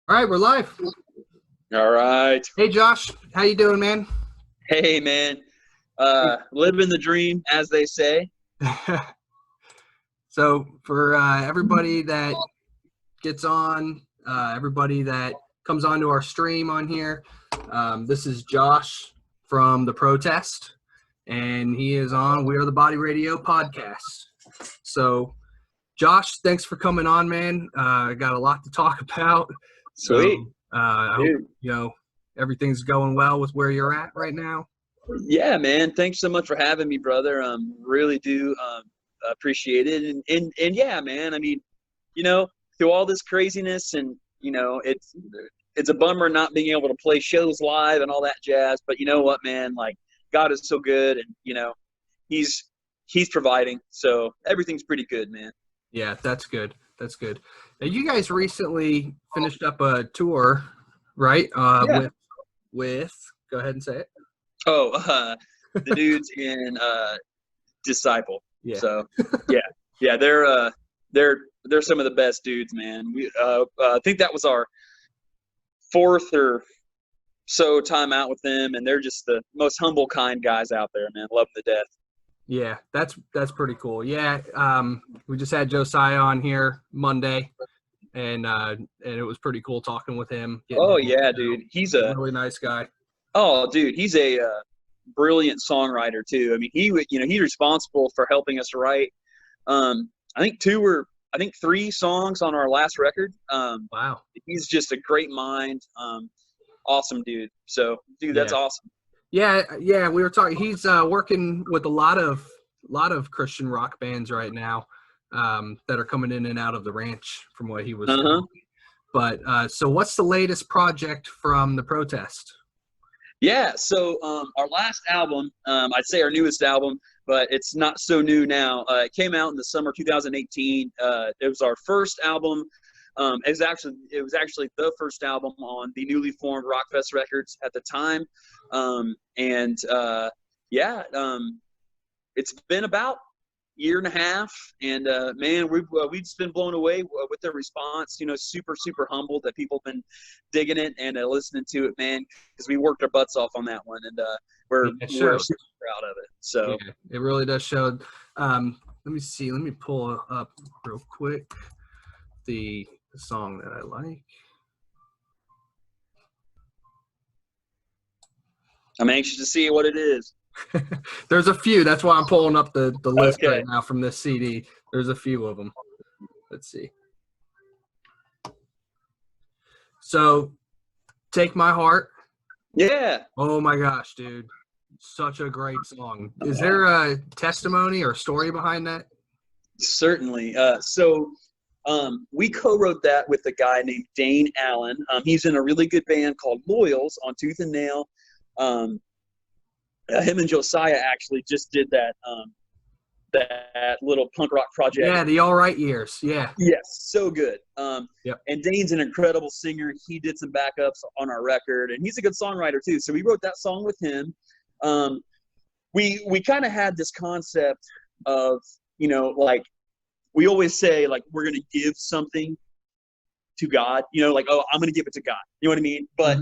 All right, we're live. All right. Hey, Josh, how you doing, man? Hey, man. Living the dream, as they say. So, for everybody that gets on, everybody that comes onto our stream on here, this is Josh from the Protest, and he is on We Are the Body Radio podcast. So, Josh, thanks for coming on, man. I got a lot to talk about. Sweet. So, I hope Dude. everything's going well with where you're at right now. Yeah, man. Thanks so much for having me, brother. Really do appreciate it. And yeah, man. I mean, through all this craziness and, it's a bummer not being able to play shows live and all that jazz. But you know what, man? Like, God is so good, and, he's providing. So everything's pretty good, man. Yeah, that's good. That's good. Now, you guys recently finished up a tour, right? Yeah. With go ahead and say it. Oh, the dudes in Disciple. Yeah. So yeah, they're some of the best dudes, man. We I think that was our fourth or so time out with them, and they're just the most humble, kind guys out there, man. Love them to death. Yeah, that's pretty cool. Yeah, we just had Josiah on here Monday, and it was pretty cool talking with him. Oh yeah, dude. He's a really nice guy. Oh, dude, he's a brilliant songwriter too. I mean, he's responsible for helping us write. I think three songs on our last record. Wow. He's just a great mind. Awesome dude. So, dude, that's awesome. Yeah, we were talking. He's working with a lot of Christian rock bands right now that are coming in and out of the ranch, from what he was saying. But so, what's the latest project from the Protest? Yeah, so our last album, I'd say our newest album, but it's not so new now. It came out in the summer 2018. It was our first album. It was actually the first album on the newly formed Rockfest Records at the time. It's been about a year and a half, and man, we've just been blown away with the response. Super super humbled that people have been digging it and listening to it, man, because we worked our butts off on that one, and we're super proud of it. So yeah, it really does show. Let me see. Let me pull up real quick the song that I like. I'm anxious to see what it is. There's a few. That's why I'm pulling up the list right now from this CD. There's a few of them. Let's see. So, Take My Heart. Yeah. Oh my gosh, dude. Such a great song. Is there a testimony or story behind that? Certainly. We co-wrote that with a guy named Dane Allen. He's in a really good band called Loyals on Tooth and Nail. Him and Josiah actually just did that little punk rock project. Yeah, the All Right Years. Yeah. Yes, so good. Yep. And Dane's an incredible singer. He did some backups on our record, and he's a good songwriter too. So we wrote that song with him. We kind of had this concept of, like, we always say, like, we're going to give something to God, like, oh, I'm going to give it to God. You know what I mean? But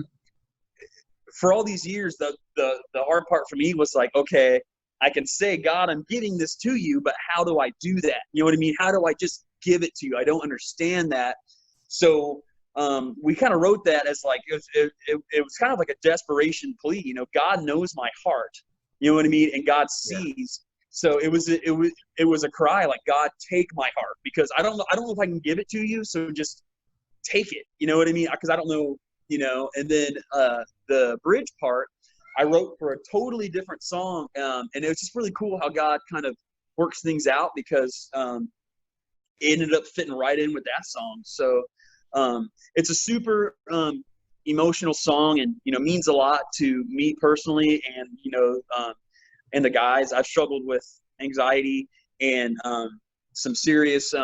for all these years, the hard part for me was like, okay, I can say, God, I'm giving this to you, but how do I do that? You know what I mean? How do I just give it to you? I don't understand that. So we kind of wrote that as like, it was kind of like a desperation plea. God knows my heart. You know what I mean? And God sees. Yeah. So it was a cry like, God, take my heart, because I don't know if I can give it to you. So just take it. You know what I mean? Because I don't know, and then the bridge part I wrote for a totally different song. And it was just really cool how God kind of works things out, because it ended up fitting right in with that song. So it's a super emotional song, and, means a lot to me personally. And, and the guys. I've struggled with anxiety and some serious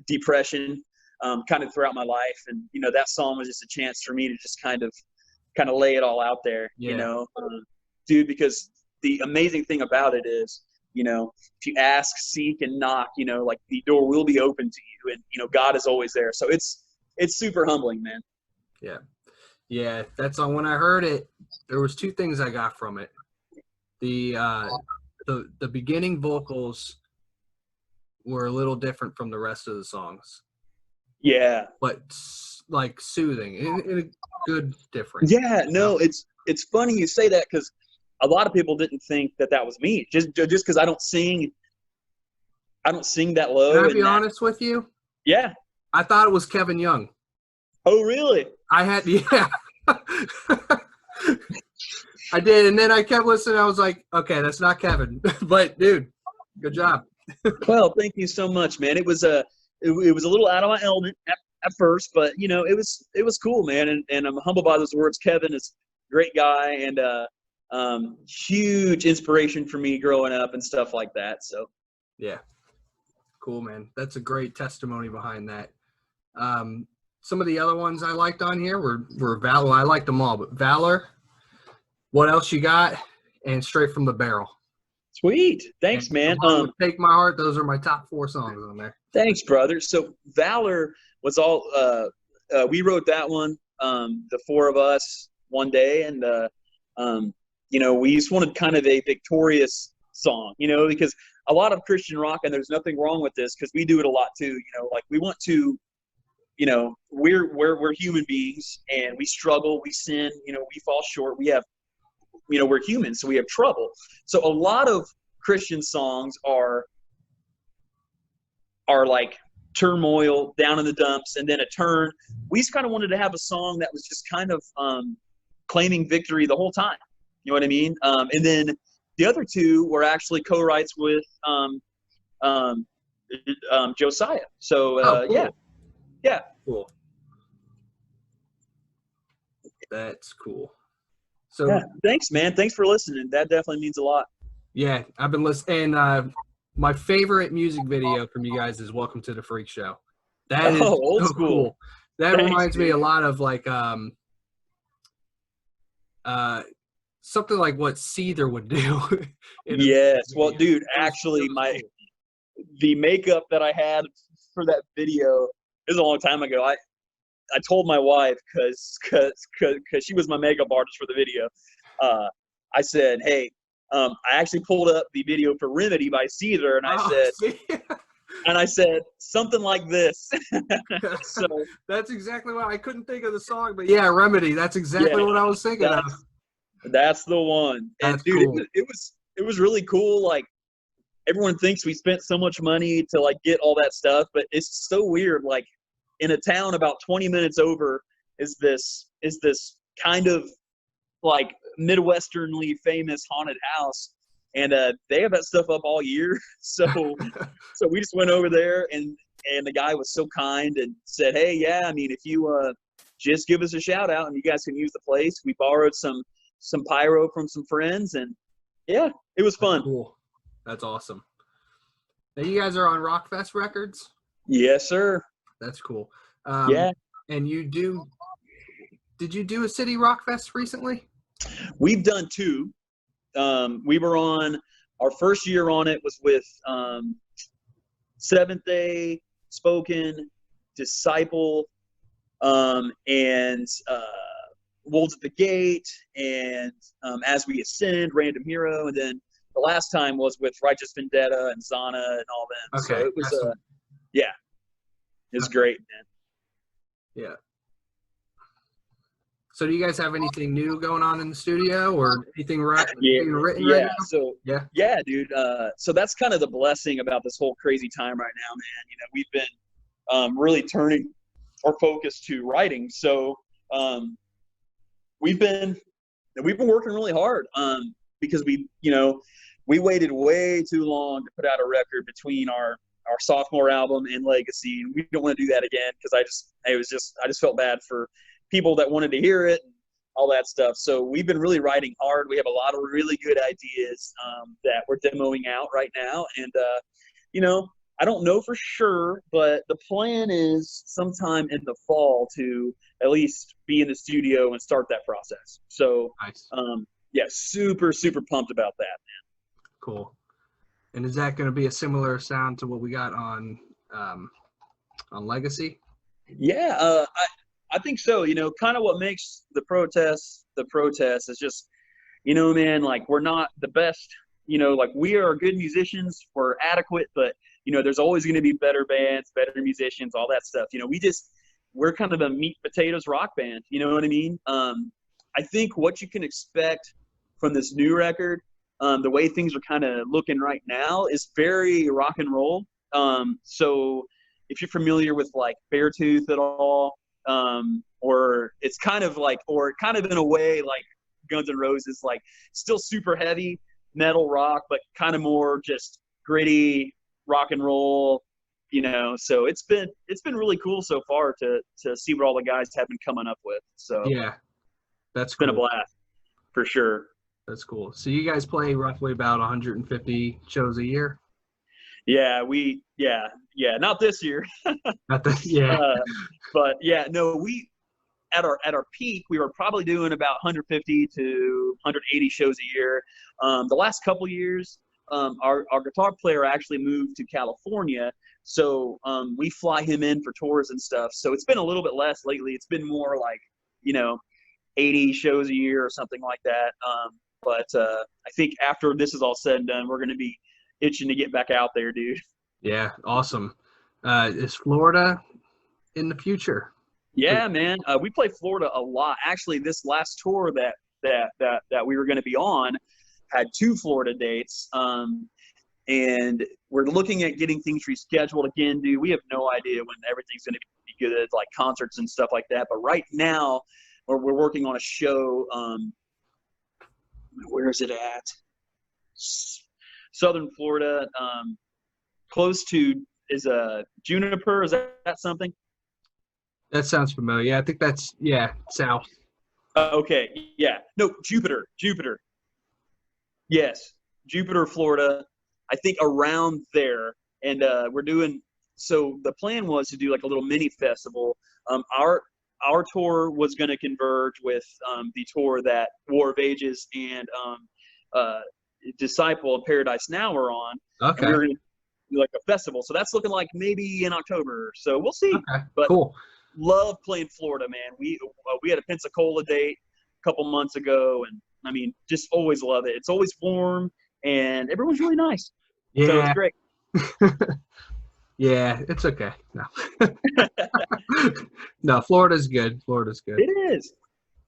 depression kind of throughout my life. And, that song was just a chance for me to just kind of lay it all out there, dude, because the amazing thing about it is, if you ask, seek, and knock, like, the door will be open to you, and, God is always there. So it's it's super humbling, man. Yeah. Yeah, that's on. When I heard it, there was two things I got from it. The beginning vocals were a little different from the rest of the songs, Yeah. but like soothing in a good difference. Yeah, You know? no, it's funny you say that because a lot of people didn't think that was me. Just because I don't sing that low. Can I and be that, honest with you? Yeah. I thought it was Kevin Young. Oh, really? I had, yeah. I did, and then I kept listening. I was like, okay, that's not Kevin. But dude, good job. Well, thank you so much, man. It was a little out of my element at first, but it was cool, man. And I'm humbled by those words. Kevin is a great guy and huge inspiration for me growing up and stuff like that. So Yeah, cool, man. That's a great testimony behind that. Some of the other ones I liked on here were Valor. I liked them all, but Valor. What else you got? And Straight from the Barrel. sweet. Thanks, And man. along with Take My Heart. Those are my top 4 songs on there. Thanks, brother. So Valor was all we wrote that one, the 4 of us one day, and we just wanted kind of a victorious song, because a lot of Christian rock, and there's nothing wrong with this because we do it a lot too, like we want to, we're human beings and we struggle, we sin, we fall short, we have, we're human, so we have trouble. So a lot of Christian songs are like turmoil, down in the dumps, and then a turn. We just kind of wanted to have a song that was just kind of claiming victory the whole time. You know what I mean? And then the other 2 were actually co-writes with Josiah. So Cool. yeah. Cool. That's cool. So Yeah, thanks, man. Thanks for listening. That definitely means a lot. yeah, I've been listening. And my favorite music video from you guys is "Welcome to the Freak Show." That is Old so school. cool. That Thanks, reminds me dude. a lot of like something like what Seether would do. Yes. Well, Video. dude, It actually, was cool. the makeup that I had for that video is a long time ago. I told my wife because she was my makeup artist for the video. I said, hey, I actually pulled up the video for Remedy by Seether, and See? I said something like this. So That's exactly what I couldn't think of the song, but yeah, Remedy. That's exactly Yeah, what I was thinking of. that's the one. And That's dude, cool. it was really cool. Like everyone thinks we spent so much money to like get all that stuff, but it's so weird. Like in a town about 20 minutes over is this kind of like Midwesternly famous haunted house, and they have that stuff up all year. So we just went over there, and the guy was so kind and said, hey, yeah, I mean, if you just give us a shout out and you guys can use the place. We borrowed some pyro from some friends, and yeah, it was fun. Cool. That's awesome. Now you guys are on Rockfest Records? Yes, sir. That's cool. Yeah. And did you do a City Rockfest recently? We've done 2. We were on, our first year on it was with Seventh Day, Spoken, Disciple, and Wolves at the Gate, and As We Ascend, Random Hero, and then the last time was with Righteous Vendetta and Zana and all them. Okay. So it was yeah, it was great, man. Yeah. So do you guys have anything new going on in the studio or anything being written right now? So yeah, dude. So that's kind of the blessing about this whole crazy time right now, man. We've been really turning our focus to writing. So we've been working really hard because we waited way too long to put out a record between our sophomore album and Legacy, and we don't want to do that again because I just felt bad for people that wanted to hear it and all that stuff. So we've been really writing hard. We have a lot of really good ideas that we're demoing out right now, and I don't know for sure, but the plan is sometime in the fall to at least be in the studio and start that process. So Nice. Yeah, super pumped about that, man. Cool. And is that going to be a similar sound to what we got on Legacy? Yeah, I think so. You know, kind of what makes the protest is just, you know, man, like we're not the best. You know, like we are good musicians, we're adequate, but you know, there's always going to be better bands, better musicians, all that stuff. You know, we're kind of a meat potatoes rock band. You know what I mean? I think what you can expect from this new record, the way things are kind of looking right now, is very rock and roll. So if you're familiar with like Beartooth at all, or it's kind of like, or kind of in a way like Guns N' Roses, like still super heavy metal rock, but kind of more just gritty rock and roll, you know. So it's been really cool so far to see what all the guys have been coming up with. So Yeah, that's it's been a cool. blast for sure. That's cool. So you guys play roughly about 150 shows a year? Yeah, not this year. Not the, yeah. uh, but yeah, no, we at our peak, we were probably doing about 150 to 180 shows a year. The last couple years, our guitar player actually moved to California, so we fly him in for tours and stuff. So it's been a little bit less lately. It's been more like, you know, 80 shows a year or something like that. But I think after this is all said and done, we're going to be itching to get back out there, dude. Yeah, awesome. Is Florida in the future? Yeah, man. We play Florida a lot. Actually, this last tour that we were going to be on had two Florida dates. And we're looking at getting things rescheduled again, dude. We have no idea when everything's going to be good, like concerts and stuff like that. But right now, we're working on a show. Where is it at? Southern Florida, close to is a Juniper. Is that something? That sounds familiar. Yeah, I think that's, yeah, south. Okay, yeah. No, Jupiter. Yes, Jupiter, Florida. I think around there, and we're doing. So the plan was to do like a little mini festival. Our tour was going to converge with the tour that War of Ages and uh, Disciple of Paradise Now are on, and we Okay. were going to do like a festival. So that's looking like maybe in October. So we'll see. Okay. But Cool. love playing Florida, man. We had a Pensacola date a couple months ago, and I mean, just always love it. It's always warm, and everyone's really nice, so it's Yeah. great. Yeah, it's okay. No. No, Florida's good. Florida's good. It is.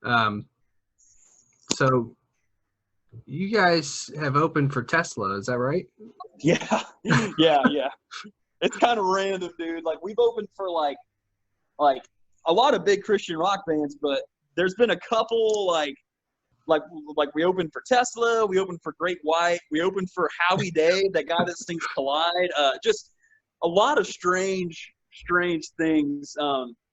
Um, so you guys have opened for Tesla, is that right? Yeah, yeah. It's kind of random, dude. Like we've opened for like a lot of big Christian rock bands, but there's been a couple like like we opened for Tesla, we opened for Great White, we opened for Howie Day, that guy that sings Collide. Just a lot of strange things.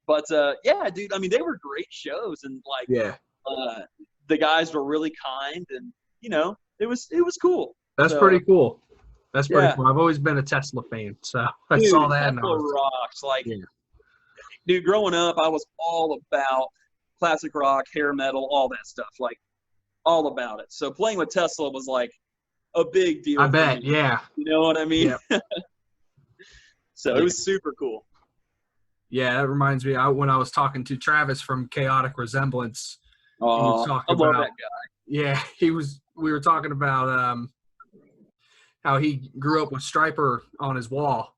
But yeah, dude. I mean, they were great shows, and like Yeah. uh, the guys were really kind, and you know, it was cool. That's So pretty cool. That's pretty yeah, cool. I've always been a Tesla fan, so I saw dude, that and I Tesla was, rocks. Like, yeah. dude, growing up, I was all about classic rock, hair metal, all that stuff. Like, all about it. So playing with Tesla was like a big I deal for bet. me. Yeah. You know what I mean? Yeah. So it Yeah. was super cool. Yeah, that reminds me. When I was talking to Travis from Chaotic Resemblance, he was I talking love about. that guy. Yeah, he was. We were talking about how he grew up with Striper on his wall,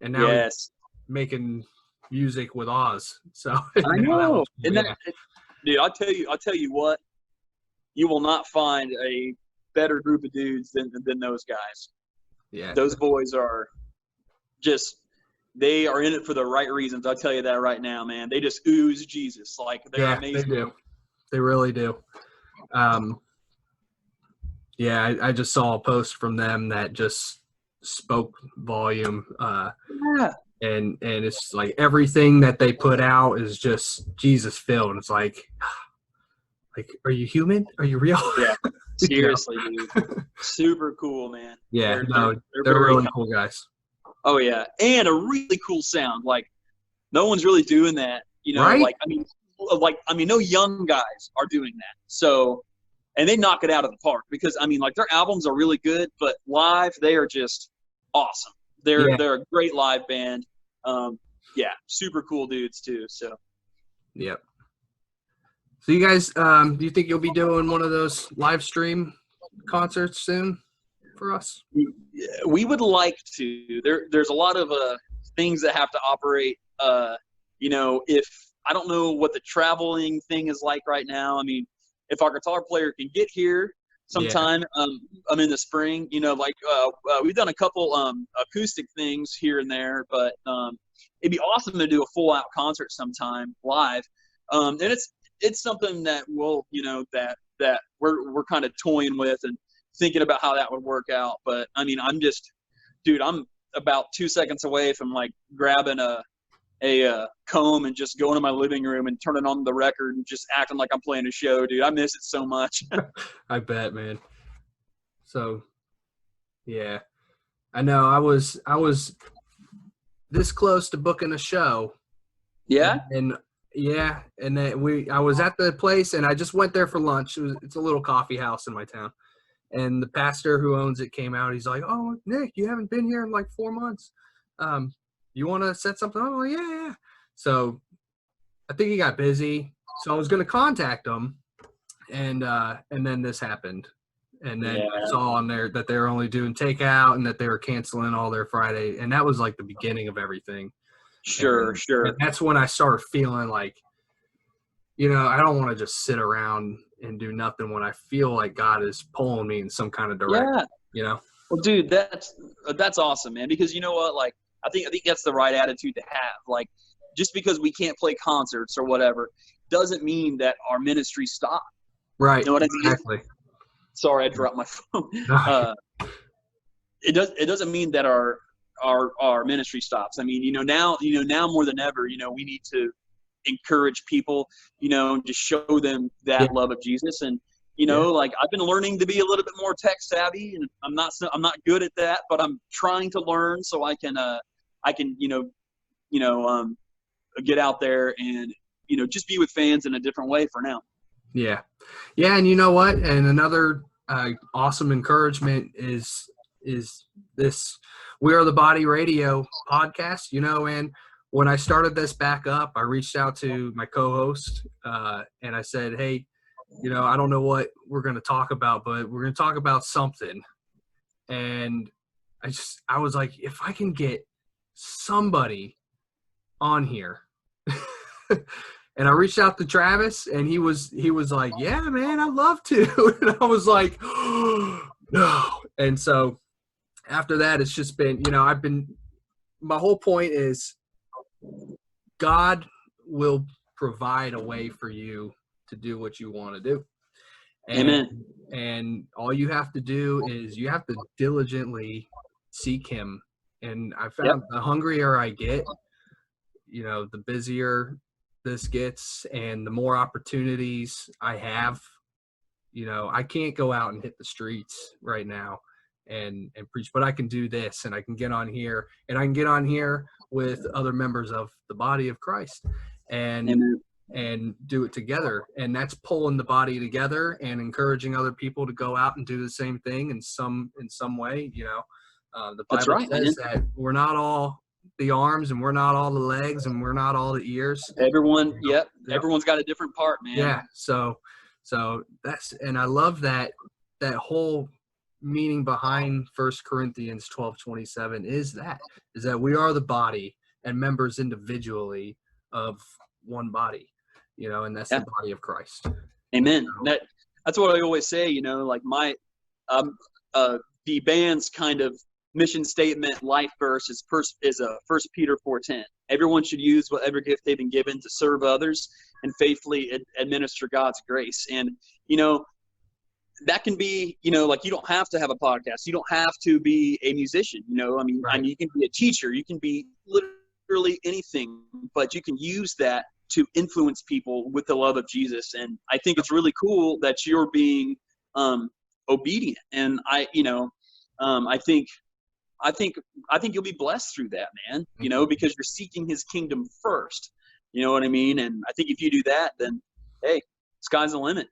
and now he's Yes, making music with Oz. So I now that know. was cool. And Yeah, dude, I'll tell you what, you will not find a better group of dudes than those guys. yeah, Those boys are just, they are in it for the right reasons. I'll tell you that right now, man. They just ooze Jesus. Like, they're yeah. They amazing. do. They really do. Yeah, I just saw a post from them that just spoke volume. Yeah. And it's like everything that they put out is just Jesus filled. And it's like, are you human? Are you real? Yeah. You know? Seriously, dude. Super cool, man. Yeah, They're they're very really cool guys. Oh yeah, and a really cool sound. Like no one's really doing that. You know, Right? like no young guys are doing that. So, and they knock it out of the park because I mean, like their albums are really good, but live they are just awesome. Yeah. They're a great live band. yeah, super cool dudes too. So Yep. So you guys, do you think you'll be doing one of those live stream concerts soon for us? we would like to. There's a lot of things that have to operate. If I don't know what the traveling thing is like right now. I mean, if our guitar player can get here sometime, I'm in the spring. We've done a couple acoustic things here and there, but it'd be awesome to do a full out concert sometime live. And it's something that we'll that we're kind of toying with and thinking about how that would work out. But I mean, I'm about 2 seconds away from like grabbing a comb and just going to my living room and turning on the record and just acting like I'm playing a show, dude. I miss it so much. I bet, man. So, yeah, I know I was this close to booking a show. Yeah. And then I was at the place and I just went there for lunch. It's a little coffee house in my town. And the pastor who owns it came out. He's like, "Oh, Nick, you haven't been here in like 4 months. You want to set something up?" I'm like, yeah. So I think he got busy. So I was going to contact him, and then this happened. And then I saw on there that they were only doing takeout and that they were canceling all their Friday. And that was like the beginning of everything. Sure. And that's when I started feeling like, I don't want to just sit around and do nothing when I feel like God is pulling me in some kind of direction. Yeah. Well, dude, that's awesome, man. Because you know what, like, I think that's the right attitude to have. Like, just because we can't play concerts or whatever doesn't mean that our ministry stopped. Right. You know what I mean? Exactly. Sorry, I dropped my phone. It doesn't mean that our ministry stops. I mean, now more than ever, we need to encourage people, to show them that love of Jesus. And like, I've been learning to be a little bit more tech savvy, and I'm not good at that, but I'm trying to learn so I can get out there and just be with fans in a different way for now. Yeah. And you know what? And another awesome encouragement is this We Are the Body Radio podcast, and when I started this back up, I reached out to my co-host and I said, "Hey, I don't know what we're going to talk about, but we're going to talk about something." And I was like, if I can get somebody on here. And I reached out to Travis, and he was like, "Yeah, man, I'd love to." And I was like, "Oh, no." And so after that, it's just been, my whole point is God will provide a way for you to do what you want to do. Amen. And all you have to do is you have to diligently seek him. And I found the hungrier I get, the busier this gets and the more opportunities I have. I can't go out and hit the streets right now and preach, but I can do this, and I can get on here, and I can get on here with other members of the body of Christ and do it together. And that's pulling the body together and encouraging other people to go out and do the same thing in some way. The Bible says that we're not all the arms, and we're not all the legs, and we're not all the ears. Everyone's got a different part, man. Yeah. So that's, and I love that whole meaning behind 1 Corinthians 12:27 is that we are the body and members individually of one body, and that's the body of Christ. Amen. That's what I always say, like my the band's kind of mission statement, life verse is 1 Peter 4:10. Everyone should use whatever gift they've been given to serve others and faithfully administer God's grace. And that can be, like, you don't have to have a podcast. You don't have to be a musician. I mean, you can be a teacher. You can be literally anything, but you can use that to influence people with the love of Jesus. And I think it's really cool that you're being obedient. And I think you'll be blessed through that, man, because you're seeking his kingdom first. You know what I mean? And I think if you do that, then, hey, sky's the limit.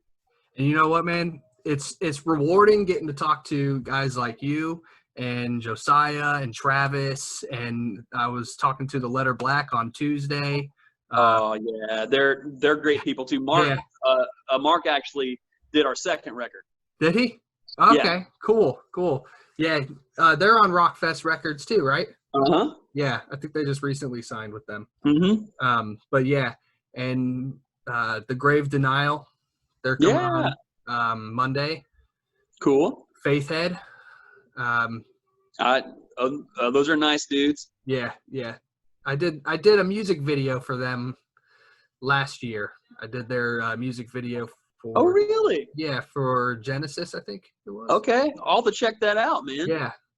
And you know what, man? It's rewarding getting to talk to guys like you and Josiah and Travis, and I was talking to the Letter Black on Tuesday. Oh yeah, they're great people too. Mark, Yeah. Mark actually did our second record. Did he? Okay, Yeah. cool. Yeah, they're on Rockfest Records too, right? Uh-huh. Yeah, I think they just recently signed with them. Mm-hmm. But yeah, and the Grave Denial, they're coming on Monday. Cool. Faithhead. Those are nice dudes. Yeah. I did a music video for them last year. I did their music video for. Oh, really? Yeah, for Genesis, I think it was. Okay, I'll have to check that out, man.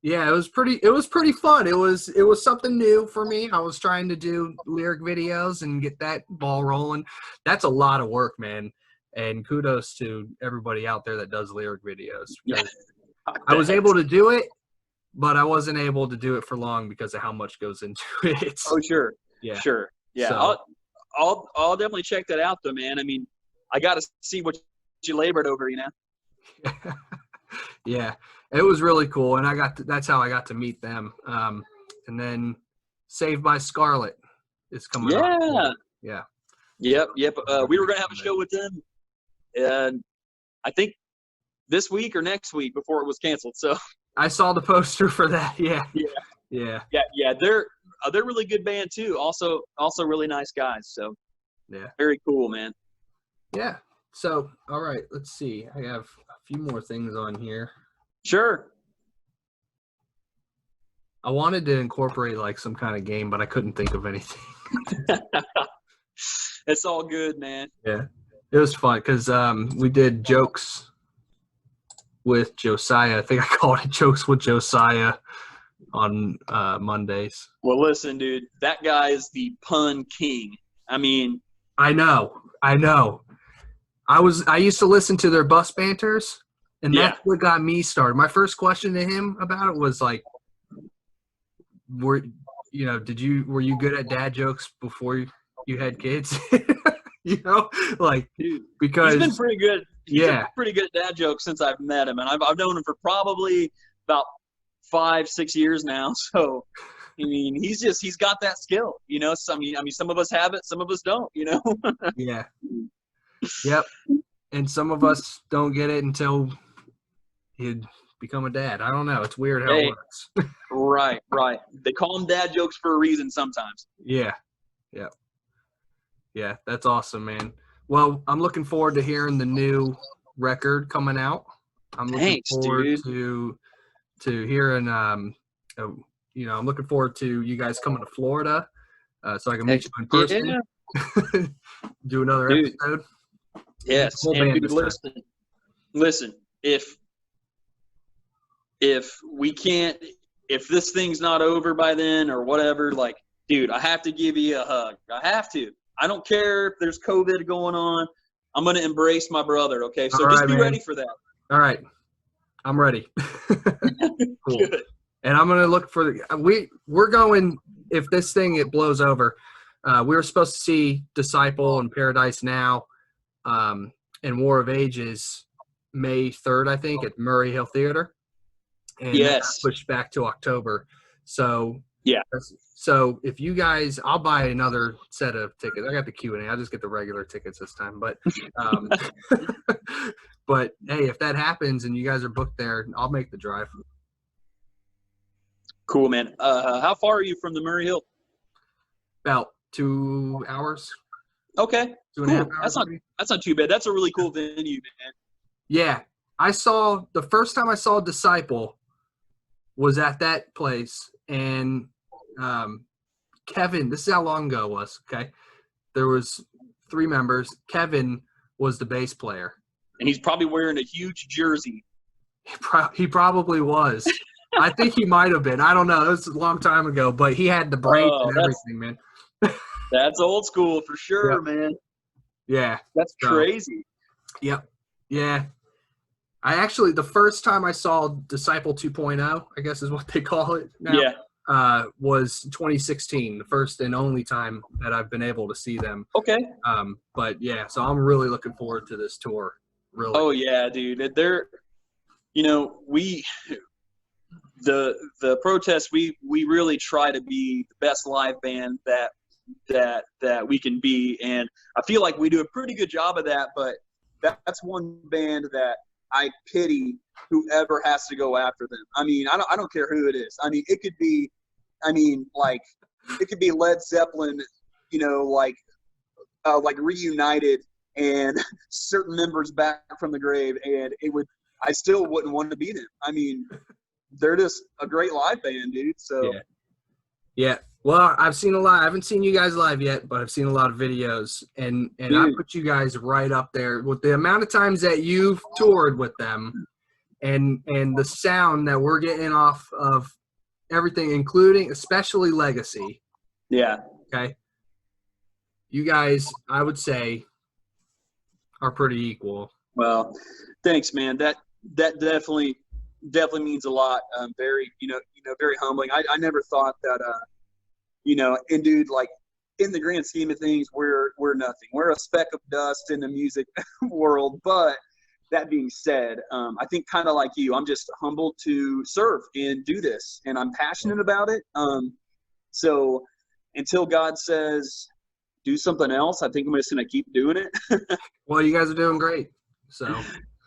Yeah, it was pretty fun. It was something new for me. I was trying to do lyric videos and get that ball rolling. That's a lot of work, man. And kudos to everybody out there that does lyric videos. Yeah. I was able to do it, but I wasn't able to do it for long because of how much goes into it. Oh, sure. Yeah. Sure. Yeah. So, I'll definitely check that out, though, man. I mean, I got to see what you labored over, you know? Yeah, it was really cool, and that's how I got to meet them. And then Saved by Scarlet is coming up. Yeah. Yep. We were going to have a show with them, and I think this week or next week before it was canceled. So I saw the poster for that. Yeah. They're a really good band too. Also really nice guys. So yeah, very cool, man. Yeah. So all right, let's see. I have a few more things on here. Sure. I wanted to incorporate like some kind of game, but I couldn't think of anything. It's all good, man. Yeah, it was fun because we did jokes with Josiah. I think I called it Jokes with Josiah on Mondays. Well, listen, dude, that guy is the pun king. I mean, I know. I used to listen to their bus banters, and that's what got me started. My first question to him about it was like, were you good at dad jokes before you had kids? Like, dude, because he's been pretty good. He's been pretty good at dad jokes since I've met him, and I've known him for probably about 5-6 years now. So, I mean, he's got that skill, you know. Some of us have it, some of us don't, you know. Yeah. Yep. And some of us don't get it until you become a dad. I don't know. It's weird how it works. Right. They call them dad jokes for a reason sometimes. Yeah. That's awesome, man. Well, I'm looking forward to hearing the new record coming out. I'm looking forward to hearing. I'm looking forward to you guys coming to Florida, so I can meet you in person. Yeah. Do another episode. Yes, and dude, listen. If we can't, if this thing's not over by then or whatever, like, dude, I have to give you a hug. I have to. I don't care if there's COVID going on. I'm going to embrace my brother, okay? So just be ready for that. All right. I'm ready. Cool. Good. And I'm going to look for we're going, if this thing, it blows over, we were supposed to see Disciple and Paradise Now and War of Ages May 3rd, I think, at Murray Hill Theater. And that got pushed back to October. So yeah. So if you guys, I'll buy another set of tickets. I got the Q&A. I'll just get the regular tickets this time. But but hey, if that happens and you guys are booked there, I'll make the drive. Cool, man. How far are you from the Murray Hill? About 2 hours. Okay. 2.5 hours. That's not too bad. That's a really cool venue, man. Yeah. The first time I saw Disciple was at that place, and Kevin, this is how long ago it was, okay? There was 3 members. Kevin was the bass player. And he's probably wearing a huge jersey. He probably was. I think he might have been. I don't know. It was a long time ago, but he had the braids and everything, man. That's old school for sure, man. Yeah. That's crazy. Yep. Yeah. I actually, the first time I saw Disciple 2.0, I guess is what they call it now, was 2016, the first and only time that I've been able to see them. Okay. But yeah, so I'm really looking forward to this tour. Really. Oh yeah, dude. the protest, we really try to be the best live band that we can be, and I feel like we do a pretty good job of that. But that's one band that I pity whoever has to go after them. I mean, I don't care who it is. I mean, it could be, it could be Led Zeppelin, like reunited and certain members back from the grave, and I still wouldn't want to be them. I mean, they're just a great live band, dude. So yeah. Well, I've seen a lot. I haven't seen you guys live yet, but I've seen a lot of videos, and I put you guys right up there with the amount of times that you've toured with them, and the sound that we're getting off of everything, including especially Legacy. Yeah. Okay. You guys, I would say, are pretty equal. Well, thanks, man. That definitely means a lot. Very, very humbling. I never thought that, and dude, like in the grand scheme of things, we're nothing. We're a speck of dust in the music world. But that being said, I think kind of like you, I'm just humbled to serve and do this, and I'm passionate about it. So until God says do something else, I think I'm just gonna keep doing it. Well, you guys are doing great. So,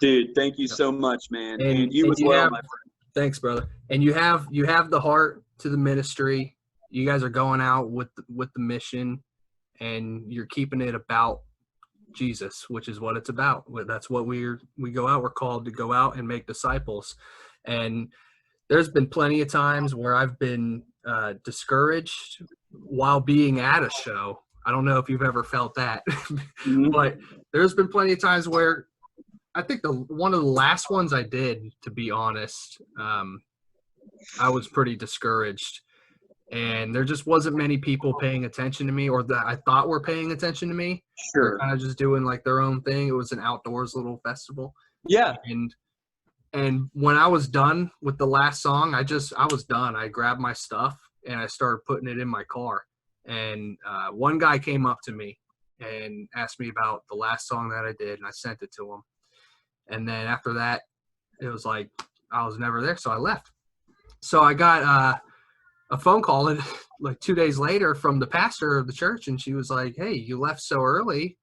dude, thank you so much, man, and you as well, my friend. Thanks, brother. And you have the heart to the ministry. You guys are going out with the mission, and you're keeping it about Jesus, which is what it's about. That's what we go out. We're called to go out and make disciples. And there's been plenty of times where I've been discouraged while being at a show. I don't know if you've ever felt that, but there's been plenty of times where I think one of the last ones I did, to be honest, I was pretty discouraged, and there just wasn't many people paying attention to me, or that I thought were paying attention to me. Sure. They're kind of just doing like their own thing. It was an outdoors little festival. Yeah. And when I was done with the last song, I was done. I grabbed my stuff and I started putting it in my car. And one guy came up to me and asked me about the last song that I did, and I sent it to him. And then after that, it was like I was never there, so I left. So I got a phone call like 2 days later from the pastor of the church, and she was like, "Hey, you left so early.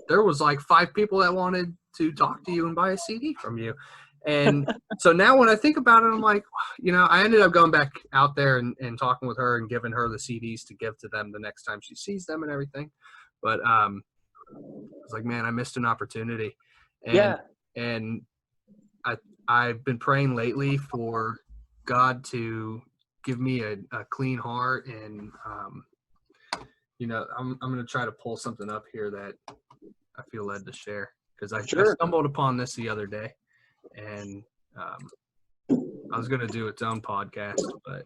There was like 5 people that wanted to talk to you and buy a CD from you." And so now when I think about it, I'm like, I ended up going back out there and talking with her and giving her the CDs to give to them the next time she sees them and everything. But I was like, man, I missed an opportunity. And I've been praying lately for God to give me a clean heart. And, I'm going to try to pull something up here that I feel led to share, because I stumbled upon this the other day. And I was going to do its own podcast, but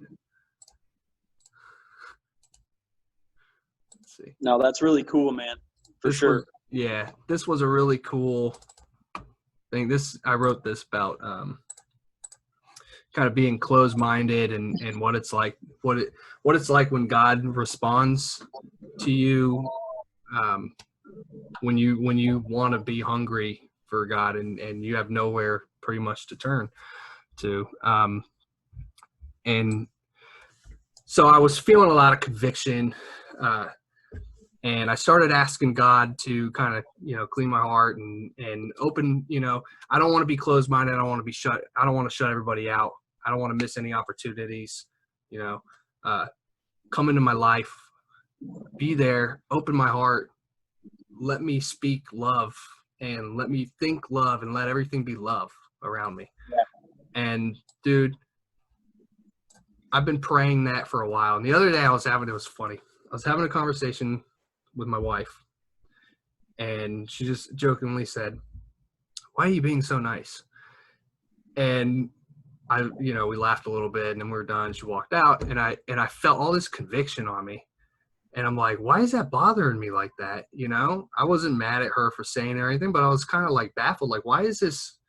let's see. No, that's really cool, man. For sure. This was a really cool thing. I wrote this about kind of being closed-minded and what it's like, what it's like when God responds to you, when you want to be hungry for God and you have nowhere pretty much to turn to. And so I was feeling a lot of conviction, and I started asking God to kind of, clean my heart and open, I don't want to be closed-minded. I don't want to shut everybody out. I don't want to miss any opportunities, come into my life, be there, open my heart, let me speak love, and let me think love, and let everything be love around me. Yeah. And dude, I've been praying that for a while. And the other day it was funny. I was having a conversation with my wife, and she just jokingly said, "Why are you being so nice?" And we laughed a little bit, and then we were done. She walked out, and I felt all this conviction on me. And I'm like, why is that bothering me like that? I wasn't mad at her for saying anything, but I was kind of like baffled. Like, why is this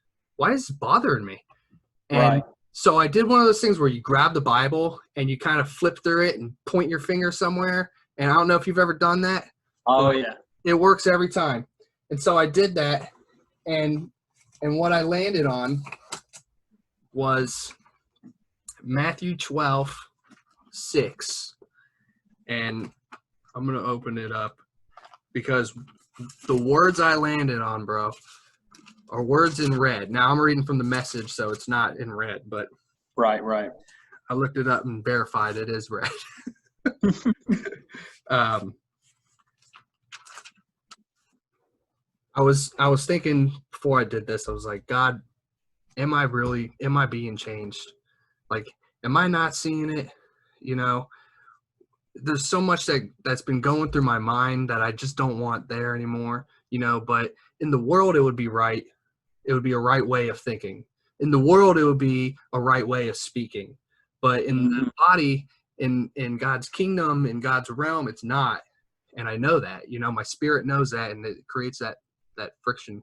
bothering me? And so I did one of those things where you grab the Bible and you kind of flip through it and point your finger somewhere. And I don't know if you've ever done that. Oh yeah. It works every time. And so I did that. And what I landed on was Matthew 12:6, and I'm going to open it up because the words I landed on, bro, are words in red. Now, I'm reading from the Message, so it's not in red, but Right. I looked it up and verified it is red. I was thinking before I did this, I was like, God, am I being changed? Like, am I not seeing it? You know, there's so much that's been going through my mind that I just don't want there anymore, you know, but in the world, it would be right. It would be a right way of thinking. In the world, it would be a right way of speaking. But in the body, in God's kingdom, in God's realm, it's not. And I know that, you know, my spirit knows that, and it creates that friction.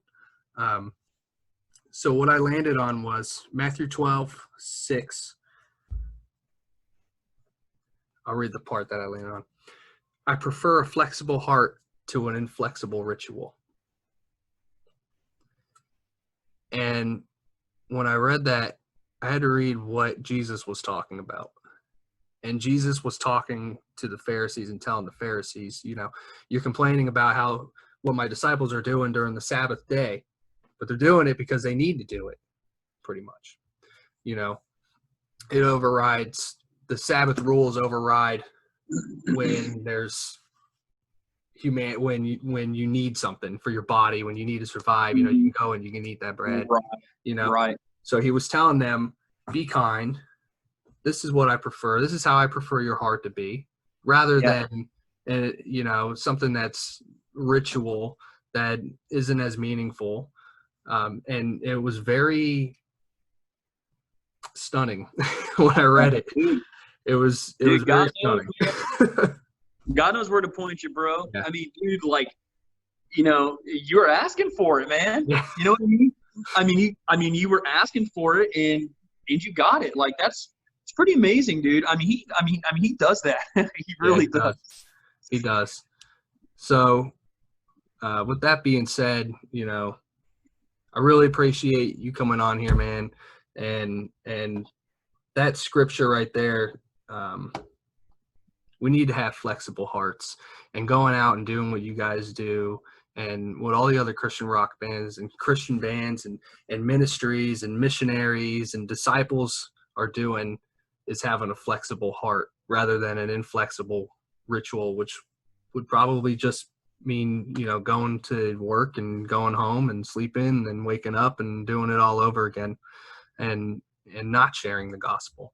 So what I landed on was Matthew 12:6. I'll read the part that I landed on. I prefer a flexible heart to an inflexible ritual. And when I read that, I had to read what Jesus was talking about. And Jesus was talking to the Pharisees and telling the Pharisees, you know, you're complaining about what my disciples are doing during the Sabbath day, but they're doing it because they need to do it, pretty much. You know, it overrides, the Sabbath rules override when there's when you need something for your body, when you need to survive, you know, you can go and you can eat that bread, you know. Right. So he was telling them, be kind. This is what I prefer. This is how I prefer your heart to be, rather than, you know, something that's ritual that isn't as meaningful. And it was very stunning when I read it. It was very stunning. God knows where to point you, bro. Yeah. I mean, dude, like, you know, you were asking for it, man. Yeah. You know what I mean? You were asking for it, and you got it. Like, it's pretty amazing, dude. I mean, he does that. He really does. He does. So, with that being said, you know, I really appreciate you coming on here, man, and that scripture right there. We need to have flexible hearts, and going out and doing what you guys do and what all the other Christian rock bands and Christian bands and ministries and missionaries and disciples are doing is having a flexible heart rather than an inflexible ritual, which would probably just mean, you know, going to work and going home and sleeping and then waking up and doing it all over again and not sharing the gospel.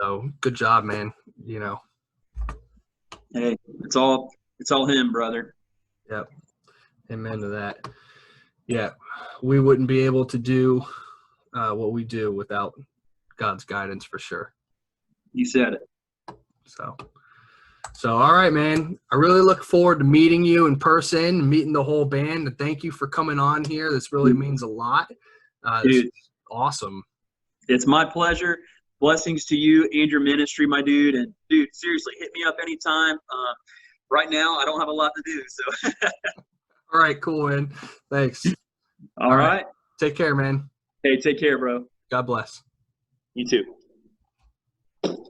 So good job, man. You know. Hey, it's all him, brother. Yep. Amen to that. Yeah. We wouldn't be able to do what we do without God's guidance, for sure. You said it. So all right, man. I really look forward to meeting you in person, meeting the whole band, and thank you for coming on here. This really means a lot. Dude, awesome. It's my pleasure. Blessings to you and your ministry, my dude. And dude, seriously, hit me up anytime. Right now, I don't have a lot to do. So. All right, cool, man. Thanks. All right. Take care, man. Hey, take care, bro. God bless. You too.